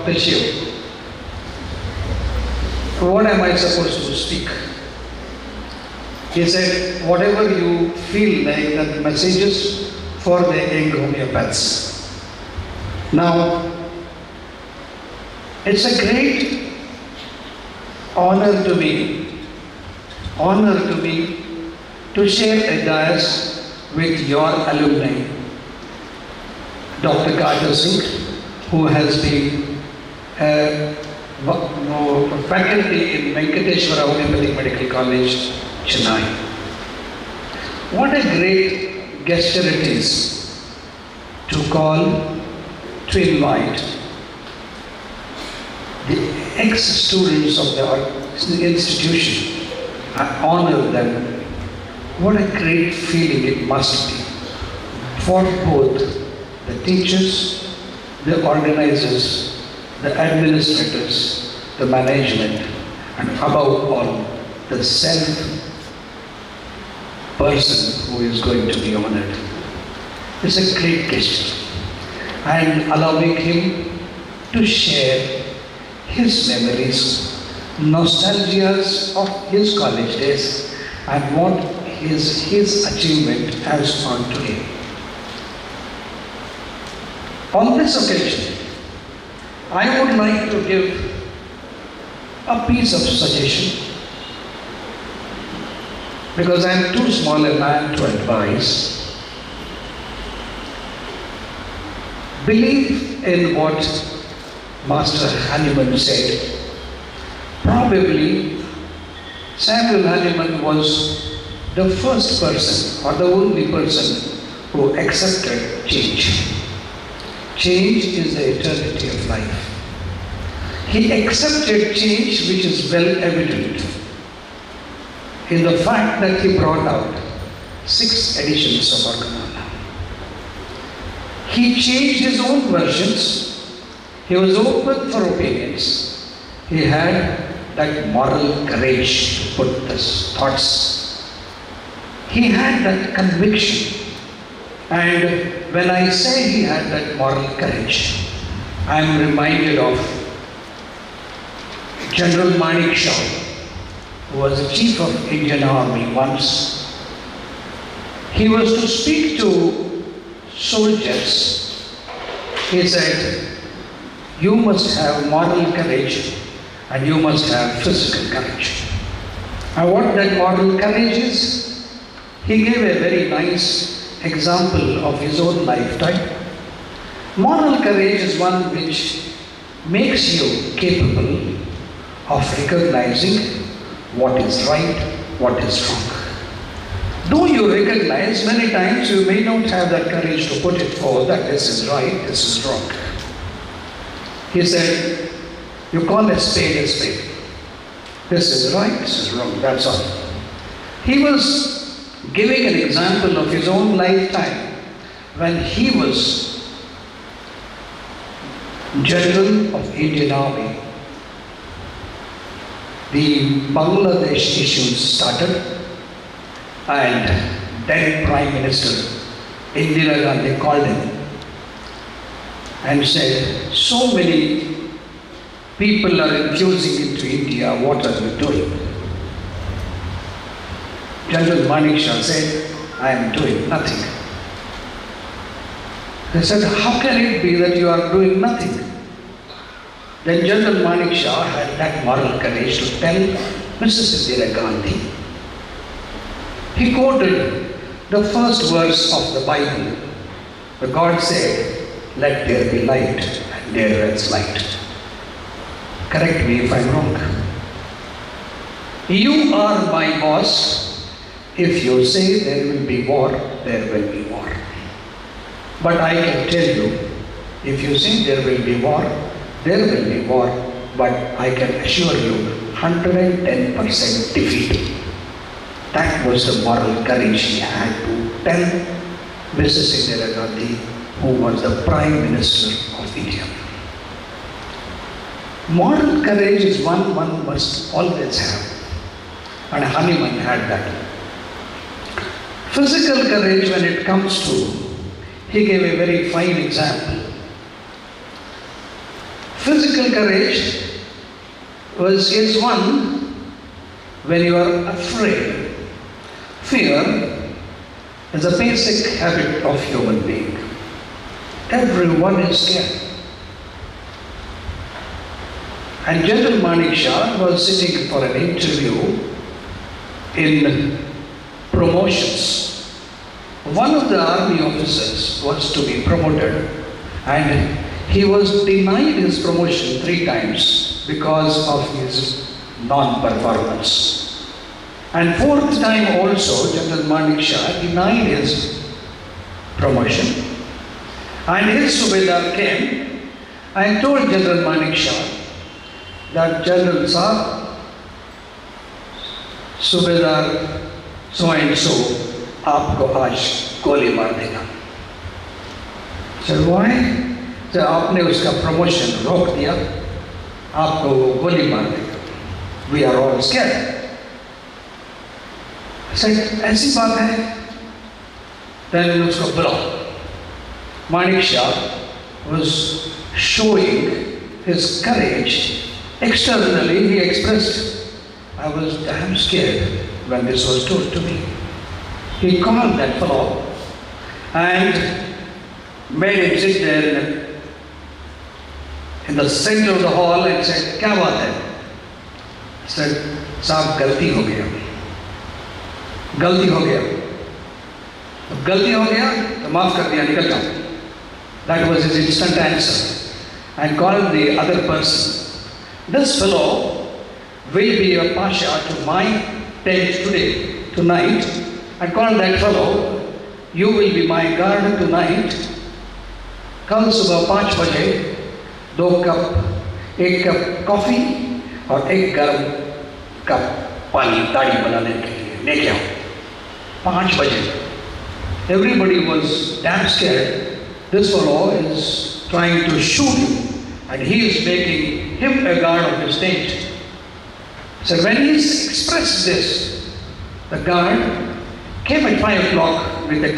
Dr. Shiv, what am I supposed to speak? He said, whatever you feel like, that messages for the young homeopaths. Now, it's a great honor to me to share a dais with your alumni, Dr. Carter Singh, who has been faculty in Venkateshwara Homeopathic Medical College, Chennai. What a great gesture it is to invite the ex-students of the institution and honor them. What a great feeling it must be for both the teachers, the organizers, the administrators, the management, and above all, the person who is going to be honored. It's a great gesture, and allowing him to share his memories, nostalgias of his college days, and what his achievement has on today. On this occasion, I would like to give a piece of suggestion, because I am too small a man to advise. Believe in what Master Hahnemann said. Probably Samuel Hahnemann was the first person or the only person who accepted change. Change is the eternity of life. He accepted change, which is well evident in the fact that he brought out 6 editions of Organon. He changed his own versions. He was open for opinions. He had that moral courage to put his thoughts. He had that conviction. And when I say he had that moral courage, I am reminded of General Manik Shah, who was the chief of Indian Army once. He was to speak to soldiers. He said, you must have moral courage and you must have physical courage. And what that moral courage is, he gave a very nice example of his own lifetime. Moral courage is one which makes you capable of recognizing what is right, what is wrong. Though you recognize, many times you may not have that courage to put it forward that this is right, this is wrong. He said, you call a spade a spade. This is right, this is wrong, that's all. He was giving an example of his own lifetime when he was General of Indian Army. The Bangladesh issues started, and then Prime Minister Indira Gandhi called him and said, so many people are infusing into India, what are you doing? General Manik Shah said, I am doing nothing. They said, how can it be that you are doing nothing? Then General Manik Shah had that moral courage to tell Mrs. Indira Gandhi. He quoted the first verse of the Bible, where God said, let there be light, and there was light. Correct me if I'm wrong. You are my boss. If you say there will be war, there will be war. But I can tell you, if you say there will be war, there will be war, but I can assure you 110% defeat. That was the moral courage he had to tell Mrs. Indira Gandhi, who was the Prime Minister of India. Moral courage is one must always have, and Hahnemann had that. Physical courage, when it comes to, he gave a very fine example. Physical courage is one when you are afraid. Fear is a basic habit of human being. Everyone is scared. And General Manik Shah was sitting for an interview in promotions. One of the army officers was to be promoted, and he was denied his promotion 3 times because of his non-performance. And 4th time also, General Manik Shah denied his promotion. And his Subedar came and told General Manik Shah that General Saab, Subedar so and so, आपको आज गोली मार देगा. So why? तो आपने उसका promotion रोक दिया, आपको वो गोली मार देगा. We are all scared. Said ऐसी बात है. Then उसको बुलाओ. Manik Shah was showing his courage. Externally, he expressed, I was damn scared when this was told to me. He called that fellow and made him sit there in the center of the hall and said, क्या बात है? He said, साहब गलती हो गया. गलती हो गया. गलती हो गया तो माफ कर दिया, निकल जाओ. That was his instant answer. And called the other person. This fellow will be a pasha to my tent tonight. And called that fellow, you will be my guard tonight. कल सुबह 5 बजे 2 कप 1 कप कॉफी और 1 गर्म cup पानी दाढ़ी बनाने के लिए लेके आओ. 5 बजे. Everybody was damn scared. This fellow is trying to shoot him, and he is making him a guard of his tent. So when he expressed this, the guard came at 5 o'clock with a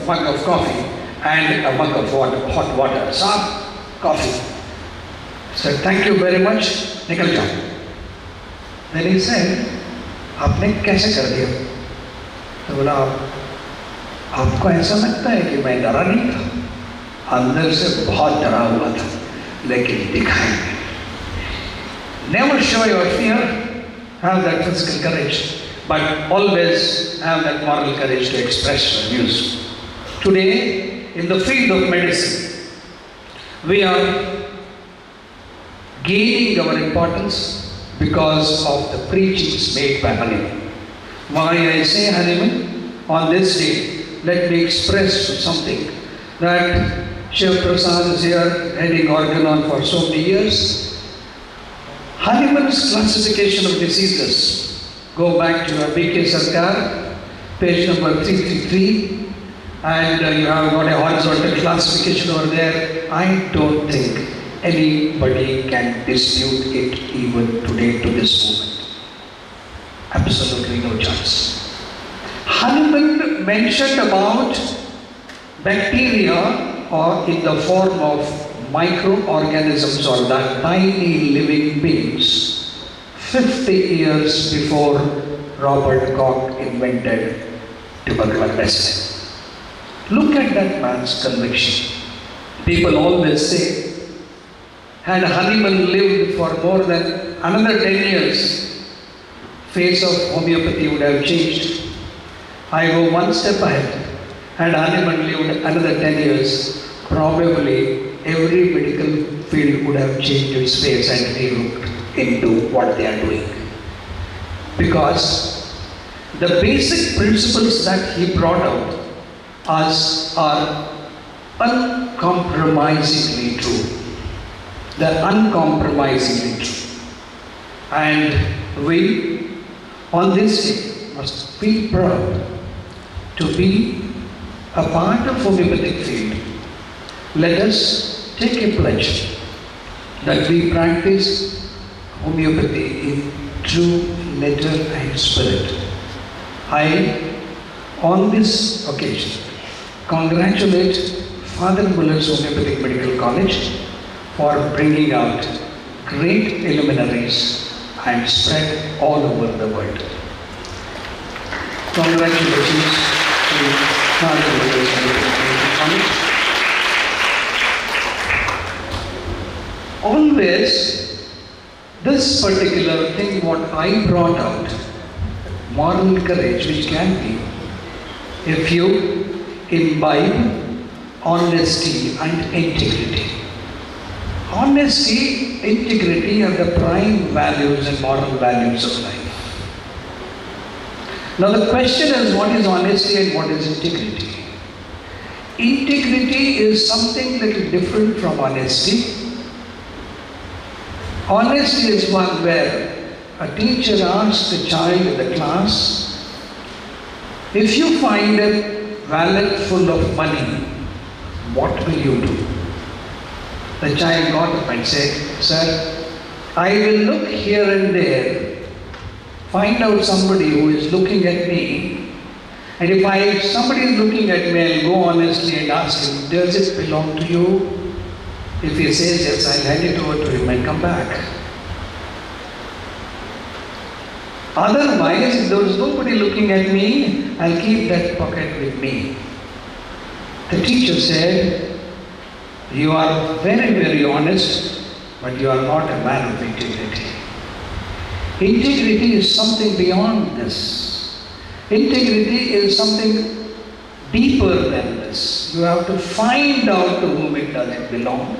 mug of coffee and a mug of hot water. Saab, coffee. Said, thank you very much, nikal jao. Then he said, आपने कैसे कर दिया? तो बोला, आपको ऐसा लगता है कि मैं डरा नहीं था? अंदर से बहुत डरा हुआ था, लेकिन दिखाएंगे. Never show your fear. Have that physical courage, but always have that moral courage to express your views. Today, in the field of medicine, we are gaining our importance because of the preachings made by Haniman. Why I say Haniman? On this day, let me express something that Shiv Prasad is here, heading organon for so many years. Haniman's classification of diseases, go back to B.K. Sarkar, page number 333, and you have got a horizontal classification over there. I don't think anybody can dispute it even today to this moment. Absolutely no chance. Haniman mentioned about bacteria or in the form of microorganisms or the tiny living beings 50 years before Robert Koch invented tuberculosis. Look at that man's conviction. People always say, had Haniman lived for more than another 10 years, face of homeopathy would have changed. I go one step ahead. Had Haniman lived another 10 years, probably every medical field would have changed its face and relooked into what they are doing. Because the basic principles that he brought out are uncompromisingly true. They're uncompromisingly true. And we, on this day, must feel proud to be a part of homeopathic field. Let us take a pledge that we practice homeopathy in true letter and spirit. I, on this occasion, congratulate Father Muller's Homeopathic Medical College for bringing out great luminaries and spread all over the world. Congratulations to always this particular thing what I brought out, moral courage, which can be if you imbibe honesty and integrity. Honesty, integrity are the prime values and moral values of life. Now the question is, what is honesty and what is integrity? Integrity is something little different from honesty. Honesty is one where a teacher asks a child in the class, if you find a wallet full of money, what will you do? The child got up and said, sir, I will look here and there, find out somebody who is looking at me, and if somebody is looking at me, I'll go honestly and ask him, does it belong to you? If he says yes, I'll hand it over to him and come back. Otherwise, if there is nobody looking at me, I'll keep that pocket with me. The teacher said, you are very, very honest, but you are not a man of integrity. Integrity is something beyond this. Integrity is something deeper than this. You have to find out to whom it does belong,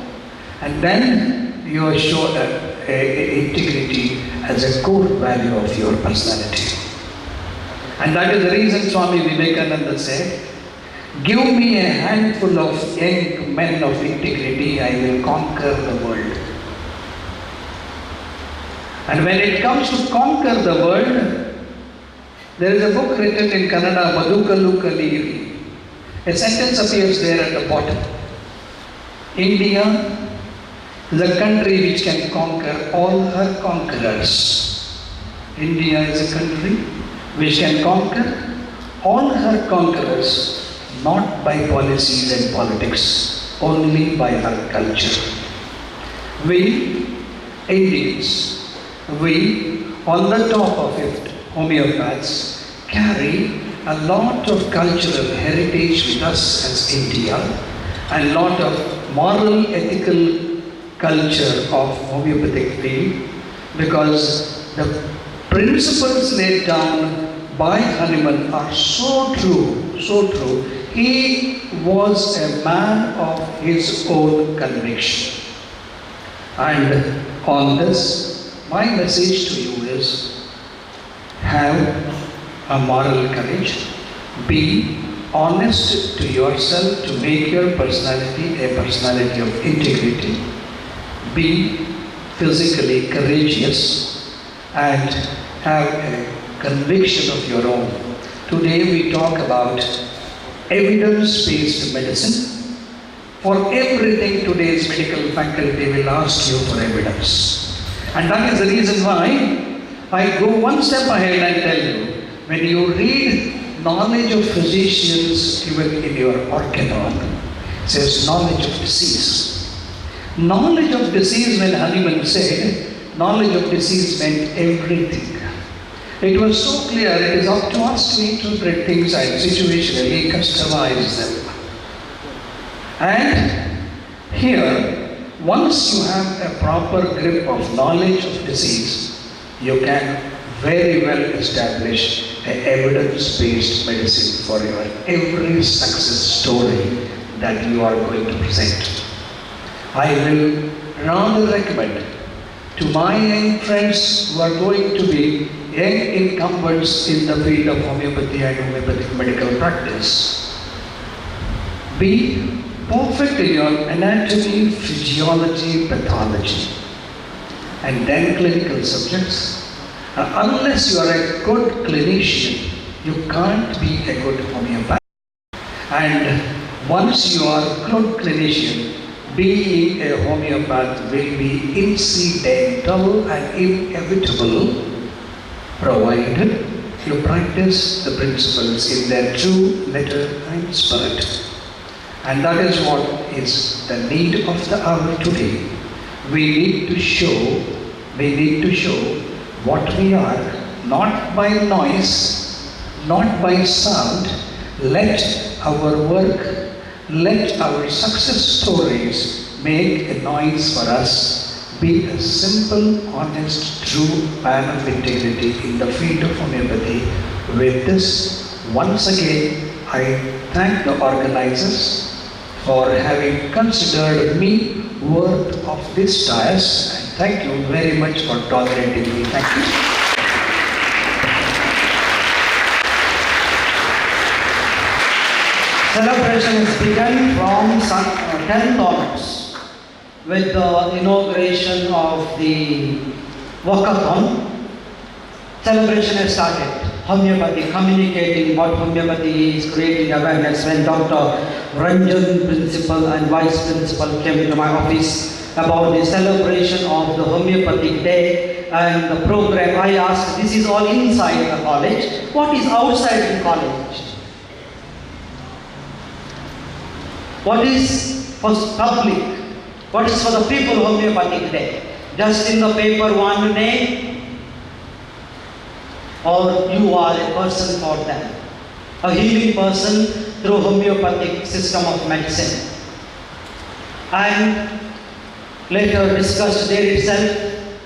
and then you are sure that integrity as a core value of your personality. And that is the reason Swami Vivekananda said, give me a handful of young men of integrity, I will conquer the world. And when it comes to conquer the world, there is a book written in Kannada, Badukalu Kaliri. A sentence appears there at the bottom. India is a country which can conquer all her conquerors. India is a country which can conquer all her conquerors, not by policies and politics, only by her culture. We, Indians, we, on the top of it, homeopaths, carry a lot of cultural heritage with us as India, and a lot of moral, ethical culture of homeopathic field, because the principles laid down by Hanuman are so true, so true. He was a man of his own conviction. And on this, my message to you is, have a moral courage, be honest to yourself to make your personality a personality of integrity, be physically courageous, and have a conviction of your own. Today we talk about evidence-based medicine. For everything, today's medical faculty will ask you for evidence. And that is the reason why I go one step ahead and tell you, when you read knowledge of physicians given in your Organon, it says knowledge of disease. Knowledge of disease, when Hanuman said, knowledge of disease meant everything. It was so clear, it is up to us to interpret things and situationally customize them. And here, once you have a proper grip of knowledge of disease, you can very well establish an evidence-based medicine for your every success story that you are going to present. I will rather recommend to my young friends who are going to be young incumbents in the field of homeopathy and homeopathic medical practice, be perfect in your anatomy, physiology, pathology, and then clinical subjects. Unless you are a good clinician, you can't be a good homeopath. And once you are a good clinician, being a homeopath will be incidental and inevitable, provided you practice the principles in their true letter and spirit. And that is what is the need of the hour today. we need to show what we are, not by noise, not by sound. Let our work, let our success stories make a noise for us. Be a simple, honest, true man of integrity in the field of homeopathy. With this, once again, I thank the organizers for having considered me worth of this dais, and thank you very much for tolerating me. Thank you. Celebration is begun from 10 onwards with the inauguration of the walkathon. Celebration has started. Homeopathy, communicating what homeopathy is, creating awareness. When Dr. Ranjan, Principal and Vice Principal came to my office about the celebration of the Homeopathic Day and the program, I asked, this is all inside the college. What is outside the college? What is for public? What is for the people Homeopathic Day? Just in the paper one name? Or you are a person for them? A healing person through homeopathic system of medicine. And later discussed there itself,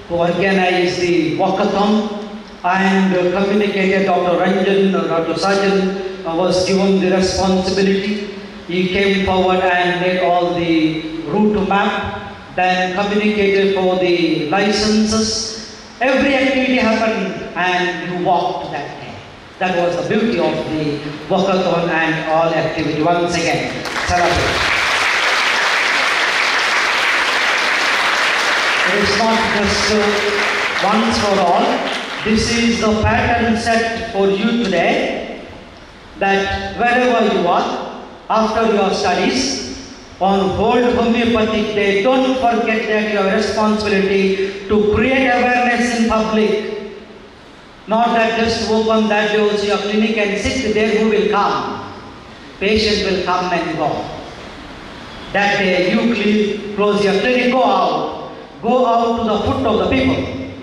who organized the walkathon and communicated. Dr. Ranjan, Dr. Sajan was given the responsibility. He came forward and made all the route map, then communicated for the licenses. Every activity happened and you walked that day. That was the beauty of the walkathon and all activity. Once again, celebrate. It is not just once for all. This is the pattern set for you today, that wherever you are, after your studies, on World Homeopathic Day, don't forget that you have a responsibility to create awareness in public. Not that just open that door to your clinic and sit there, who will come? Patient will come and go. That day you close your clinic, go out to the foot of the people,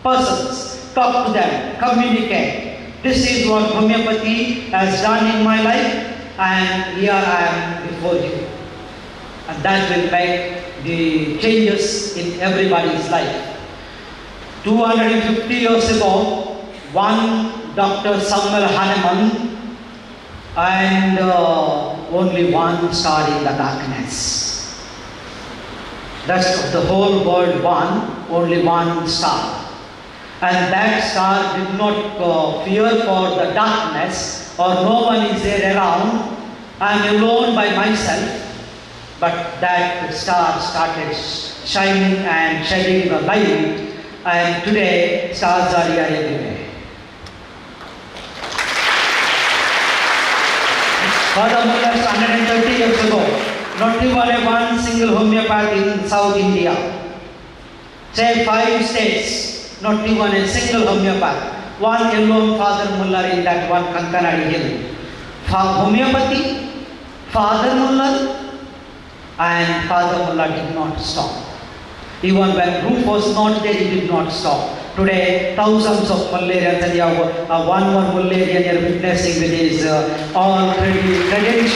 persons, talk to them, communicate. This is what homeopathy has done in my life, and here I am before you. And that will make the changes in everybody's life. 250 years ago, one Dr. Samuel Hahnemann, and only one star in the darkness. Rest of the whole world only one star. And that star did not fear for the darkness, or no one is there around. I am alone by myself. But that star started shining and shedding the light, and today stars are here everywhere. Father Muller, 130 years ago, not even one single homeopath in South India. Say 5 states, not even a single homeopath. One alone Father Muller in that one Kankanadi hill. Homeopathy, Father Muller, and Father Muller did not stop. Even when roof was not there, he did not stop. Today, thousands of Mullerians, and you have one more Mullerian here witnessing with his all credentials.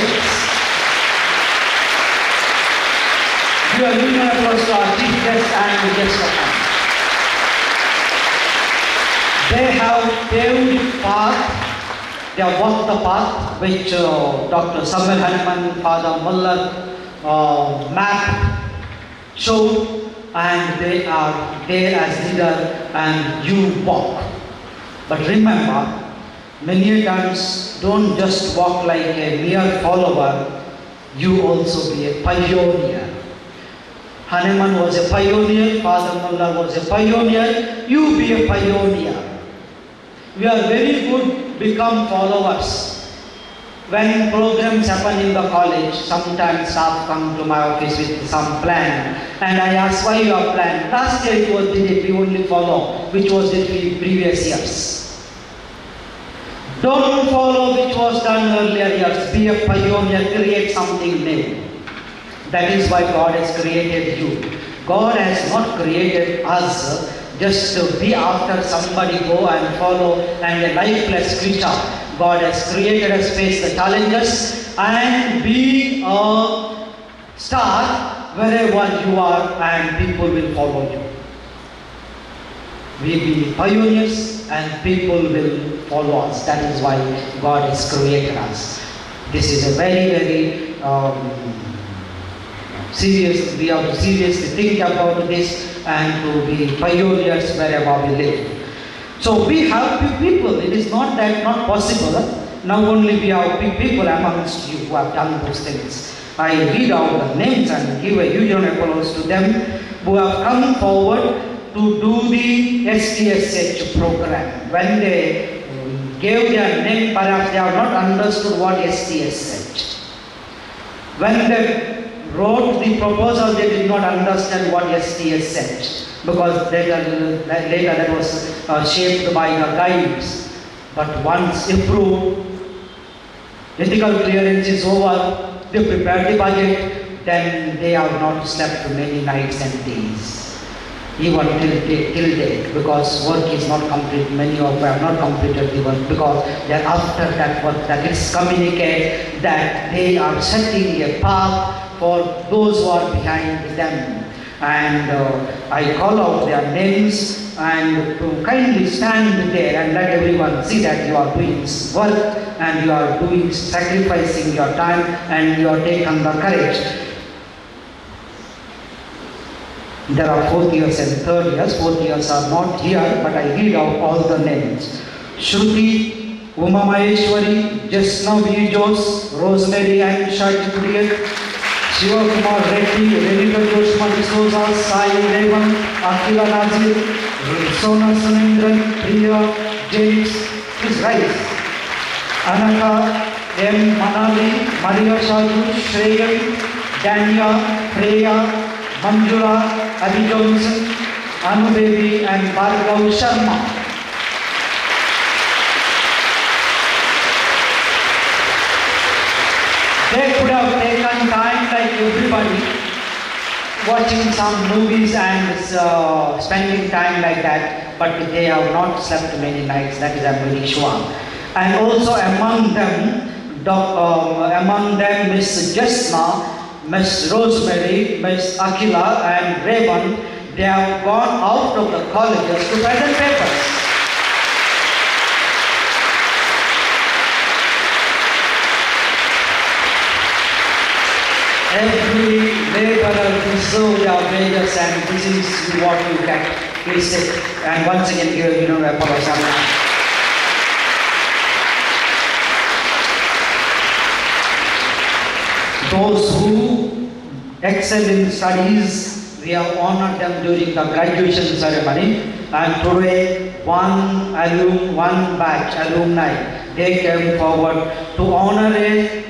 Give a human applause to our chief guest and the guest of honor. They have paved the path, they have walked the path which Dr. Samuel Hahnemann, Father Muller map showed, and they are there as leader, and you walk. But remember, many times don't just walk like a mere follower, you also be a pioneer. Hahnemann was a pioneer, Father Muller was a pioneer, you be a pioneer. We are very good become followers. When programs happen in the college, sometimes staff come to my office with some plan, and I ask, why you have planned? Last year it was did it, we only follow, which was did in previous years. Don't follow which was done earlier years. Be a pioneer, create something new. That is why God has created you. God has not created us just to be after somebody, go and follow, and a lifeless creature. God has created us, face the challenges, and be a star wherever you are, and people will follow you. We be pioneers and people will follow us. That is why God has created us. This is a very, very serious, we have to seriously think about this and to be pioneers wherever we live. So we have big people. It is not that not possible. Now only we have big people amongst you who have done those things. I read out the names and give a huge applause to them who have come forward to do the STSH program. When they gave their name, perhaps they have not understood what STSH. When they wrote the proposal, they did not understand what STSH, because later that was shaped by the guides. But once approved, ethical clearance is over, they prepared the budget, then they have not slept many nights and days. Even till date, because work is not complete. Many of them have not completed the work because they are after that work, that is communicate that they are setting a path for those who are behind them. And I call out their names and to kindly stand there and let everyone see that you are doing work and you are doing, sacrificing your time and you are taking the courage. There are 4th years and 3rd years. 4th years are not here, but I read out all the names. Shruti, Uma Maheshwari, Jasna V. Jose, Rosemary and Shadi Kuriel, Shiva Kumar Reddy, Renika Joshma D'Souza, Sai Revan, Akila Nazir, Sona Sunendran, Priya, James, please rise. Anaka, M. Manali, Maria Shadu, Shreyan, Dania, Freya, Manjula, Abhi Johnson, Anu Baby and Bhargav Sharma. They could have taken time like everybody, watching some movies and spending time like that, but they have not slept many nights, that is I'm very sure. And also among them Miss Jasna, Miss Rosemary, Miss Akila and Revan, they have gone out of the colleges to present papers. Every laborer deserves their wages, and this is what you get. Please sit. And once again, give applause. Those who excel in studies, we have honored them during the graduation ceremony, and today one batch alumni, they came forward to honor a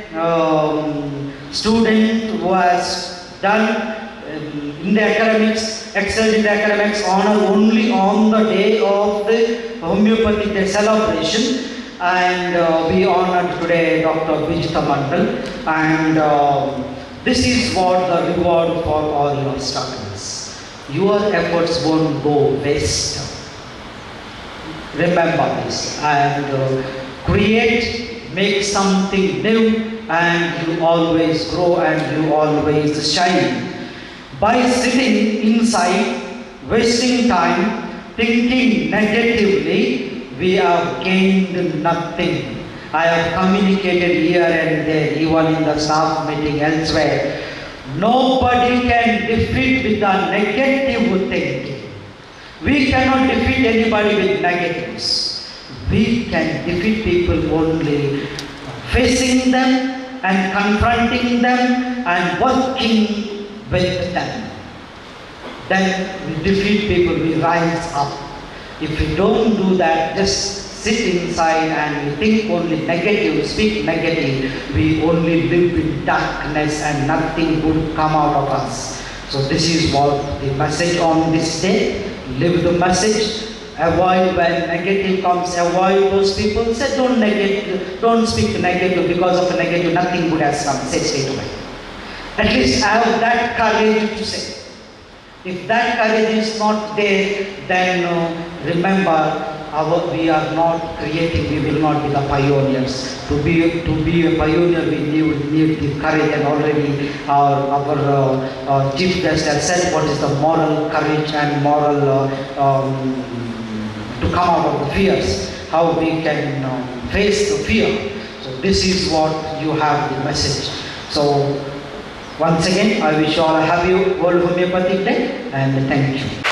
student who has done in the academics, excelled in the academics, honor only on the day of the Homoeopathic Day celebration. And we honored today Dr. Vijita Mandal, and this is what the reward for all your struggles. Your efforts won't go waste. Remember this, and create, make something new, and you always grow and you always shine. By sitting inside, wasting time, thinking negatively, we have gained nothing. I have communicated here and there, even in the staff meeting elsewhere. Nobody can defeat with a negative thinking. We cannot defeat anybody with negatives. We can defeat people only facing them and confronting them and working with them. Then we defeat people, we rise up. If we don't do that, just sit inside and we think only negative, speak negative, we only live in darkness and nothing good come out of us. So this is what the message on this day. Live the message. Avoid when negative comes, avoid those people. Say don't speak negative, because of negative nothing good has come. Say straight away. At least have that courage to say. If that courage is not there, then remember, we are not creating, we will not be the pioneers. To be a pioneer, we need the courage, and already our chief guest has said what is the moral courage and moral to come out of the fears, how we can face the fear. So this is what you have the message. So once again, I wish you all a happy World Homeopathic Day, and thank you.